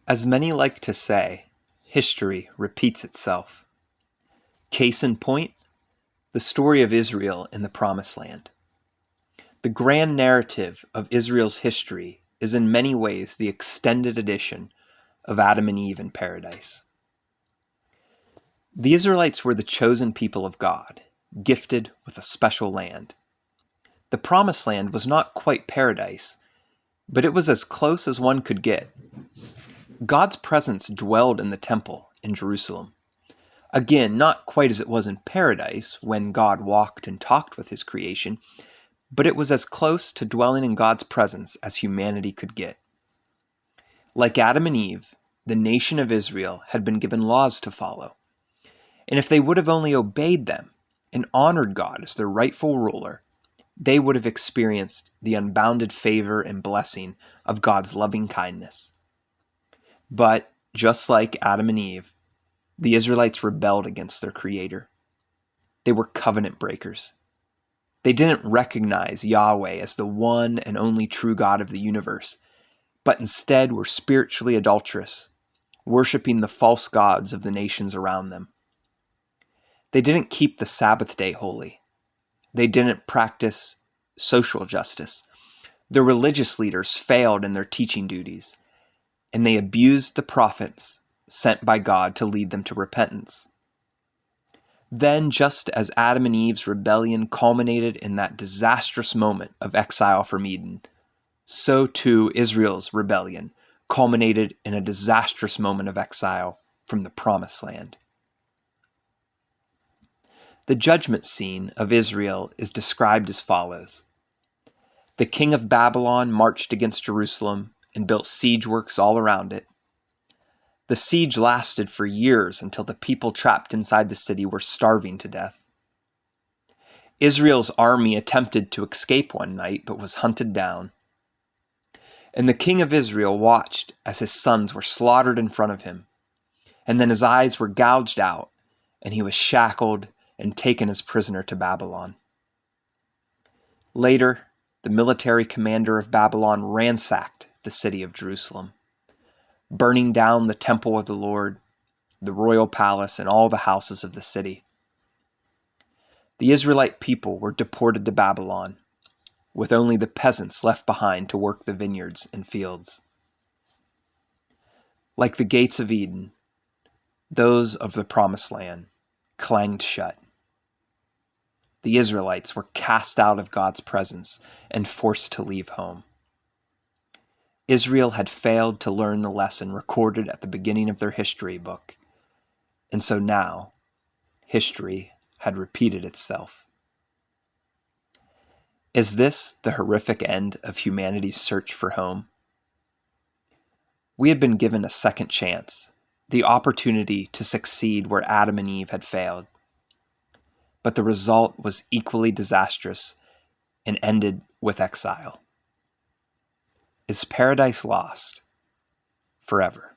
As many like to say, history repeats itself. Case in point, the story of Israel in the Promised Land. The grand narrative of Israel's history is in many ways the extended edition of Adam and Eve in paradise. The Israelites were the chosen people of God, gifted with a special land. The Promised Land was not quite paradise, but it was as close as one could get. God's presence dwelled in the temple in Jerusalem. Again, not quite as it was in paradise when God walked and talked with his creation, but it was as close to dwelling in God's presence as humanity could get. Like Adam and Eve, the nation of Israel had been given laws to follow. And if they would have only obeyed them and honored God as their rightful ruler, they would have experienced the unbounded favor and blessing of God's loving kindness. But just like Adam and Eve, the Israelites rebelled against their Creator. They were covenant breakers. They didn't recognize Yahweh as the one and only true God of the universe, but instead were spiritually adulterous, worshiping the false gods of the nations around them. They didn't keep the Sabbath day holy. They didn't practice social justice. Their religious leaders failed in their teaching duties, and they abused the prophets sent by God to lead them to repentance. Then, just as Adam and Eve's rebellion culminated in that disastrous moment of exile from Eden, so too Israel's rebellion culminated in a disastrous moment of exile from the Promised Land. The judgment scene of Israel is described as follows. The king of Babylon marched against Jerusalem and built siege works all around it. The siege lasted for years until the people trapped inside the city were starving to death. Israel's army attempted to escape one night but was hunted down. And the king of Israel watched as his sons were slaughtered in front of him. And then his eyes were gouged out, and he was shackled and taken as prisoner to Babylon. Later, the military commander of Babylon ransacked the city of Jerusalem, burning down the temple of the Lord, the royal palace, and all the houses of the city. The Israelite people were deported to Babylon, with only the peasants left behind to work the vineyards and fields. Like the gates of Eden, those of the Promised Land clanged shut. The Israelites were cast out of God's presence and forced to leave home. Israel had failed to learn the lesson recorded at the beginning of their history book, and so now history had repeated itself. Is this the horrific end of humanity's search for home? We had been given a second chance, the opportunity to succeed where Adam and Eve had failed. But the result was equally disastrous and ended with exile. Is paradise lost forever?